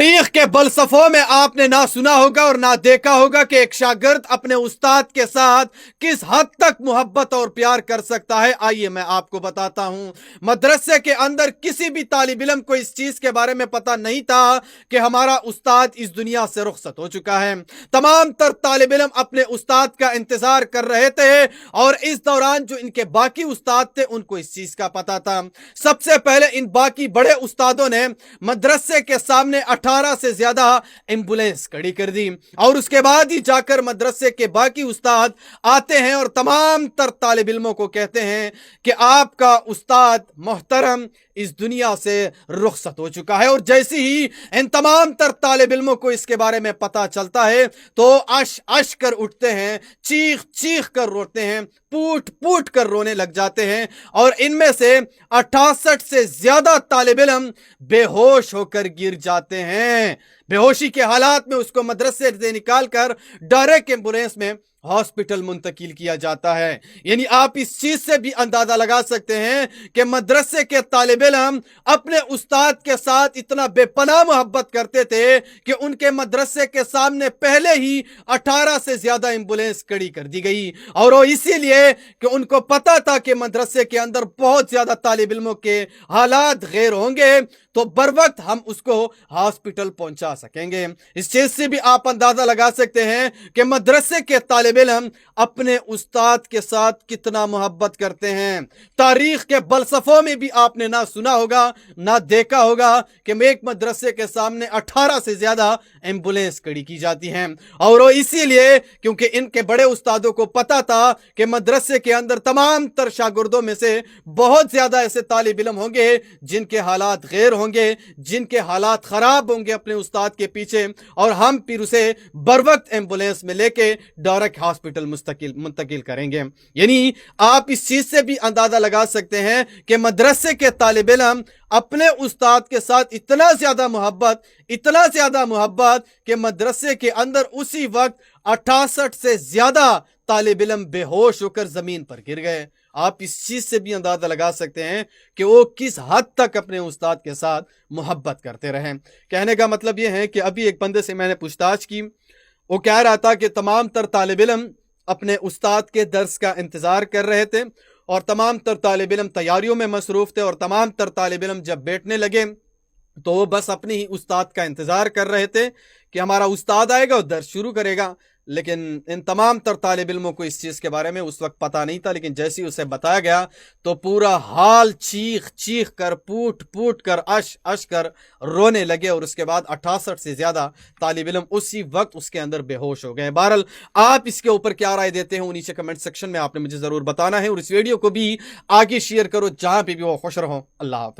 तारीख के बलसफों में आपने ना सुना होगा और ना देखा होगा कि एक शागिर्द अपने उस्ताद के साथ किस हद तक मोहब्बत और प्यार कर सकता है। आइए मैं आपको बताता हूं। मदरसे के अंदर किसी भी तालिब इल्म को इस चीज के बारे में पता नहीं था कि हमारा उस्ताद इस दुनिया से रुखसत हो चुका है। तमाम तर तालिब इल्म अपने उस्ताद का इंतजार कर रहे थे और इस दौरान जो इनके बाकी उस्ताद थे उनको इस चीज का पता था। सबसे पहले इन बाकी बड़े उस्तादों ने मदरसे के सामने 18 से ज्यादा एम्बुलेंस खड़ी कर दी और उसके बाद ही जाकर मदरसे के बाकी उस्ताद आते हैं और तमाम तर तालिब इल्मों को कहते हैं कि आपका उस्ताद मोहतरम इस दुनिया से रुखसत हो चुका है। और जैसे ही इन तमाम तर तालिब इल्मों को इसके बारे में पता चलता है तो अश अश कर उठते हैं, चीख चीख कर रोते हैं, पूट पूट कर रोने लग जाते हैं और इनमें से 68 से ज्यादा तालिब इल्म बेहोश होकर गिर जाते हैं। बेहोशी के हालात में उसको मदरसे से निकालकर डायरेक्ट एम्बुलेंस में हॉस्पिटल मुंतकिल किया जाता है। यानी आप इस चीज से भी अंदाजा लगा सकते हैं कि मदरसे के तालिब इल्म अपने उस्ताद के साथ इतना बेपनाह मोहब्बत करते थे कि उनके मदरसे के सामने पहले ही 18 से ज्यादा एम्बुलेंस खड़ी कर दी गई और वो इसीलिए कि उनको पता था कि मदरसे के अंदर बहुत ज्यादा तालिब इल्मों के हालात गैर होंगे तो बर वक्त हम उसको हॉस्पिटल पहुंचा सकेंगे। इस चीज से भी आप अंदाजा लगा सकते हैं कि मदरसे के तालिब इल्म अपने उस्ताद के साथ कितना मोहब्बत करते हैं। तारीख के बलसफों में भी आपने ना सुना होगा ना देखा होगा कि एक मदरसे के सामने 18 से ज्यादा एम्बुलेंस खड़ी की जाती हैं और वो इसीलिए क्योंकि इनके बड़े उस्तादों को पता था कि मदरसे के अंदर तमाम तर शागिर्दों में से बहुत ज्यादा ऐसे तालिब इल्म होंगे जिनके हालात गैर होंगे, जिनके हालात खराब होंगे अपने उस्ताद के पीछे और हम फिर उसे बर वक्त एम्बुलेंस में लेके डायरेक्ट हॉस्पिटल मुंतकिल करेंगे। यानी आप इस चीज से भी अंदाजा लगा सकते हैं कि मदरसे के तालिब इल्म अपने उस्ताद के साथ इतना ज्यादा मोहब्बत कि मदरसे के अंदर उसी वक्त 68 से ज्यादा तालिब इल्म बेहोश होकर जमीन पर गिर गए। आप इस चीज से भी अंदाजा लगा सकते हैं कि वो किस हद तक अपने उस्ताद के साथ मोहब्बत करते रहे। कहने का मतलब यह है कि अभी एक बंदे से मैंने पूछताछ की, वो कह रहा था कि तमाम तर तालिब इल्म अपने उस्ताद के दर्स का इंतजार कर रहे थे और तमाम तर तालिब इल्म तैयारियों में मसरूफ थे और तमाम तर तालिब इल्म जब बैठने लगे तो वो बस अपनी ही उस्ताद का इंतजार कर रहे थे कि हमारा उस्ताद आएगा और दर्स शुरू करेगा। लेकिन इन तमाम तर तालिब इल्मों को इस चीज़ के बारे में उस वक्त पता नहीं था, लेकिन जैसे ही उसे बताया गया तो पूरा हाल चीख चीख कर पूट पूट कर अश अश कर रोने लगे और उसके बाद 68 से ज़्यादा तालिब इल्म उसी वक्त उसके अंदर बेहोश हो गए। बहरहाल आप इसके ऊपर क्या राय देते हैं वो नीचे कमेंट सेक्शन में आपने मुझे ज़रूर बताना है और इस वीडियो को भी आगे शेयर करो जहाँ पे भी वो खुश रहो। अल्लाह हाफ़िज़।